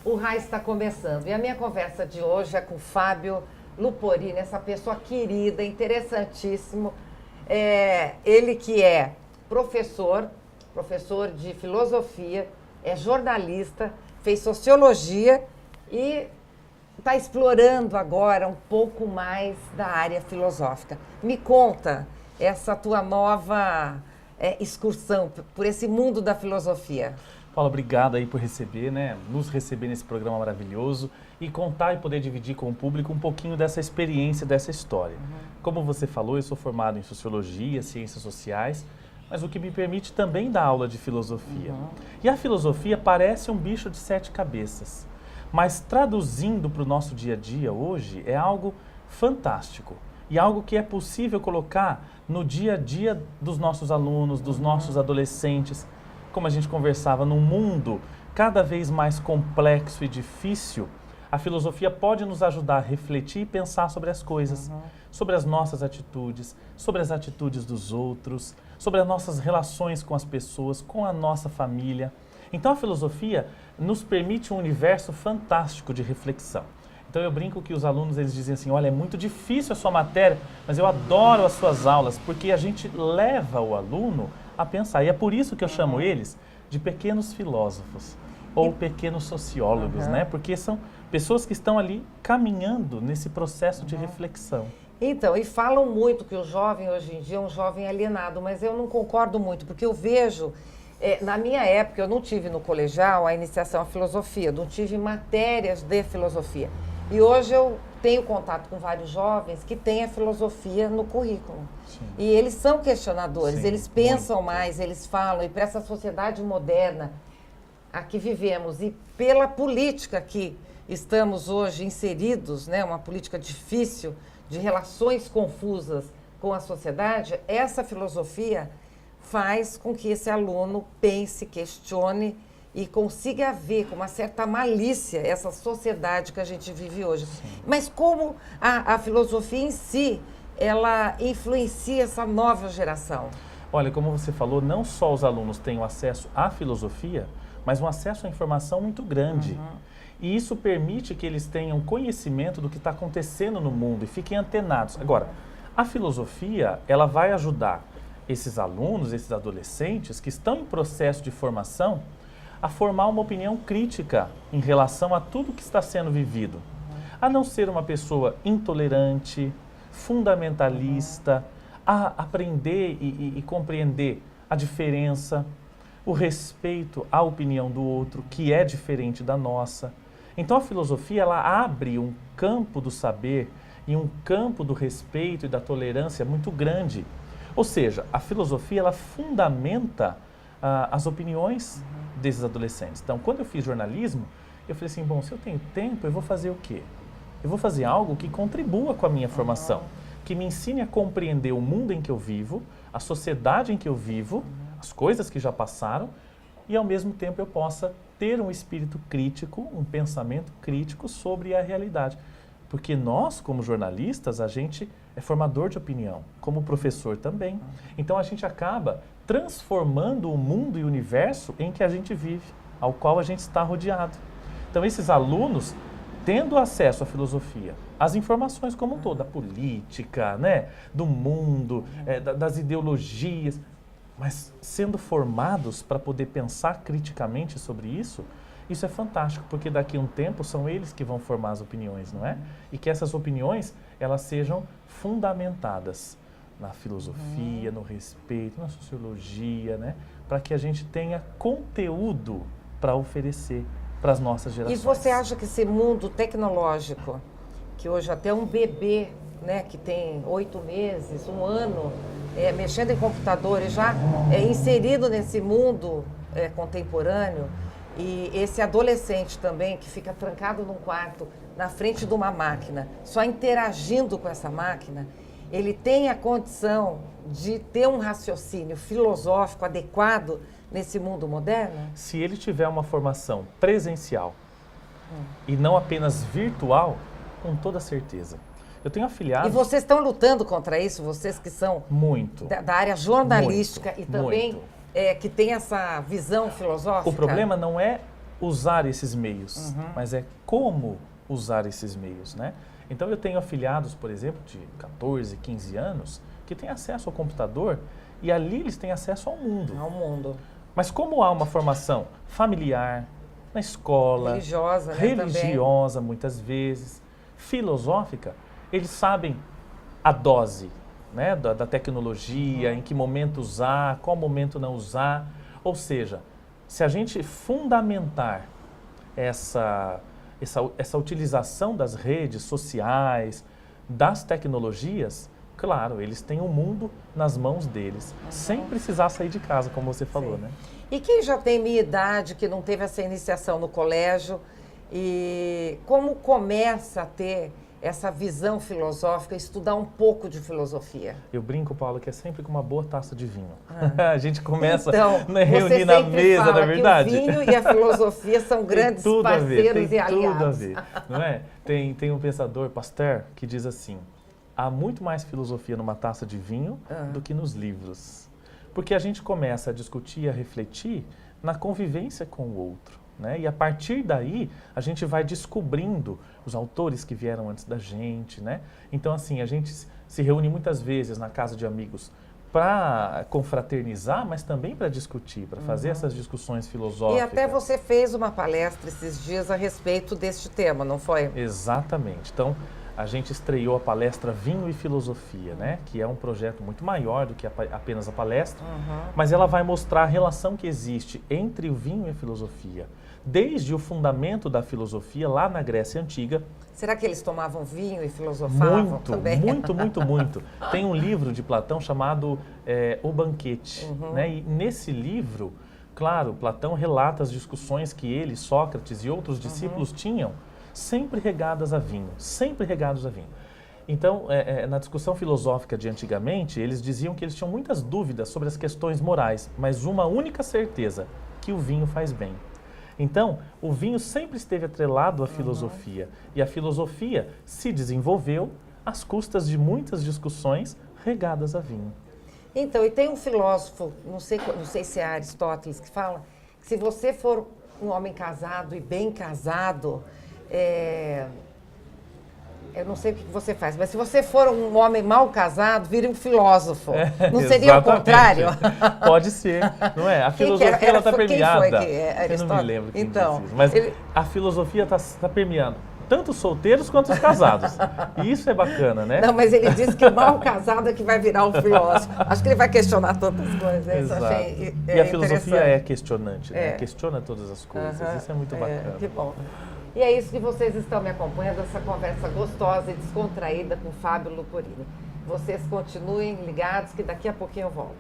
O RAI está começando e a minha conversa de hoje é com o Fábio Luporini, essa pessoa querida, interessantíssimo. Ele que é professor de filosofia, é jornalista, fez sociologia e está explorando agora um pouco mais da área filosófica. Me conta essa tua nova excursão por esse mundo da filosofia. Paula, obrigado aí por receber, nos receber nesse programa maravilhoso e contar e poder dividir com o público um pouquinho dessa experiência, dessa história. Como você falou, eu sou formado em Sociologia, Ciências Sociais, mas o que me permite também dar aula de filosofia. E a filosofia parece um bicho de 7 cabeças, mas traduzindo para o nosso dia a dia hoje é algo fantástico e algo que é possível colocar no dia a dia dos nossos alunos, dos nossos adolescentes. Como a gente conversava, num mundo cada vez mais complexo e difícil, a filosofia pode nos ajudar a refletir e pensar sobre as coisas, sobre as nossas atitudes, sobre as atitudes dos outros, sobre as nossas relações com as pessoas, com a nossa família. Então a filosofia nos permite um universo fantástico de reflexão. Então eu brinco que os alunos eles dizem assim, olha, é muito difícil a sua matéria, mas eu adoro as suas aulas, porque a gente leva o aluno a pensar. E é por isso que eu chamo eles de pequenos filósofos ou pequenos sociólogos, Porque são pessoas que estão ali caminhando nesse processo de reflexão. Então, e falam muito que o jovem hoje em dia é um jovem alienado, mas eu não concordo muito, porque eu vejo, na minha época, eu não tive no colegial a iniciação à filosofia, não tive matérias de filosofia. E hoje eu tenho contato com vários jovens que têm a filosofia no currículo. Sim. E eles são questionadores, sim, eles pensam mais, eles falam, e para essa sociedade moderna a que vivemos e pela política que estamos hoje inseridos, uma política difícil, de relações confusas com a sociedade, essa filosofia faz com que esse aluno pense, questione e consiga ver com uma certa malícia essa sociedade que a gente vive hoje. Sim. Mas como a filosofia em si, ela influencia essa nova geração? Olha, como você falou, não só os alunos têm o acesso à filosofia, mas um acesso à informação muito grande. E isso permite que eles tenham conhecimento do que está acontecendo no mundo e fiquem antenados. Agora, a filosofia, ela vai ajudar esses alunos, esses adolescentes que estão em processo de formação a formar uma opinião crítica em relação a tudo que está sendo vivido. A não ser uma pessoa intolerante, fundamentalista, a aprender e compreender a diferença, o respeito à opinião do outro, que é diferente da nossa. Então a filosofia, ela abre um campo do saber e um campo do respeito e da tolerância muito grande. Ou seja, a filosofia, ela fundamenta as opiniões desses adolescentes. Então, quando eu fiz jornalismo, eu falei assim, bom, se eu tenho tempo, eu vou fazer o quê? Eu vou fazer algo que contribua com a minha formação, que me ensine a compreender o mundo em que eu vivo, a sociedade em que eu vivo, as coisas que já passaram, e ao mesmo tempo eu possa ter um espírito crítico, um pensamento crítico sobre a realidade. Porque nós, como jornalistas, a gente é formador de opinião, como professor também. Então a gente acaba transformando o mundo e o universo em que a gente vive, ao qual a gente está rodeado. Então esses alunos, tendo acesso à filosofia, às informações como um todo, da política, do mundo, das ideologias, mas sendo formados para poder pensar criticamente sobre isso, isso é fantástico, porque daqui a um tempo são eles que vão formar as opiniões, não é? E que essas opiniões, elas sejam fundamentadas na filosofia, no respeito, na sociologia, para que a gente tenha conteúdo para oferecer para as nossas gerações. E você acha que esse mundo tecnológico, que hoje até um bebê, que tem 8 meses, 1 ano, mexendo em computadores, já é inserido nesse mundo contemporâneo, e esse adolescente também, que fica trancado num quarto, na frente de uma máquina, só interagindo com essa máquina, ele tem a condição de ter um raciocínio filosófico adequado nesse mundo moderno? Se ele tiver uma formação presencial e não apenas virtual, com toda certeza. Eu tenho afiliados... E vocês estão lutando contra isso? Vocês que são muito da área jornalística e também muito. Que tem essa visão filosófica? O problema não é usar esses meios, mas é como usar esses meios, né? Então eu tenho afiliados, por exemplo, de 14, 15 anos, que têm acesso ao computador e ali eles têm acesso ao mundo. Ao mundo. Mas como há uma formação familiar, na escola, religiosa, né, religiosa muitas vezes, filosófica, eles sabem a dose, né, da tecnologia, em que momento usar, qual momento não usar. Ou seja, se a gente fundamentar essa utilização das redes sociais, das tecnologias, claro, eles têm o mundo nas mãos deles, sem precisar sair de casa, como você falou, né? E quem já tem minha idade, que não teve essa iniciação no colégio, e como começa a ter essa visão filosófica, estudar um pouco de filosofia? Eu brinco, Paulo, que é sempre com uma boa taça de vinho. A gente começa então, a reunir na mesa, na verdade. Que o vinho e a filosofia são grandes parceiros e aliados. Tem tudo a ver, não é? Tem um pensador, Pasteur, que diz assim: há muito mais filosofia numa taça de vinho do que nos livros. Porque a gente começa a discutir, a refletir na convivência com o outro. Né? E a partir daí, a gente vai descobrindo os autores que vieram antes da gente, né? Então, assim, a gente se reúne muitas vezes na casa de amigos para confraternizar, mas também para discutir, para fazer essas discussões filosóficas. E até você fez uma palestra esses dias a respeito deste tema, não foi? Exatamente. Então, a gente estreou a palestra Vinho e Filosofia, né? Que é um projeto muito maior do que apenas a palestra, mas ela vai mostrar a relação que existe entre o vinho e a filosofia. Desde o fundamento da filosofia lá na Grécia Antiga. Será que eles tomavam vinho e filosofavam também? Muito. Tem um livro de Platão chamado O Banquete, né? E nesse livro, claro, Platão relata as discussões que ele, Sócrates e outros discípulos tinham, sempre regadas a vinho, sempre regados a vinho. Então, na discussão filosófica de antigamente, eles diziam que eles tinham muitas dúvidas sobre as questões morais, mas uma única certeza, que o vinho faz bem. Então, o vinho sempre esteve atrelado à filosofia, e a filosofia se desenvolveu às custas de muitas discussões regadas a vinho. Então, e tem um filósofo, não sei se é Aristóteles, que fala que se você for um homem casado e bem casado, eu não sei o que você faz, mas se você for um homem mal casado, vire um filósofo. Não seria o contrário? Pode ser, não é? A filosofia ela está permeada. Quem foi eu não me lembro quem disse isso, mas a filosofia está permeando tanto os solteiros quanto os casados. E isso é bacana, né? Não, mas ele disse que o mal casado é que vai virar um filósofo. Acho que ele vai questionar tantas coisas. Exato. Isso achei e a filosofia é questionante, né? Questiona todas as coisas. Isso é muito bacana. Que bom. E é isso que vocês estão me acompanhando, essa conversa gostosa e descontraída com Fábio Luporini. Vocês continuem ligados que daqui a pouquinho eu volto.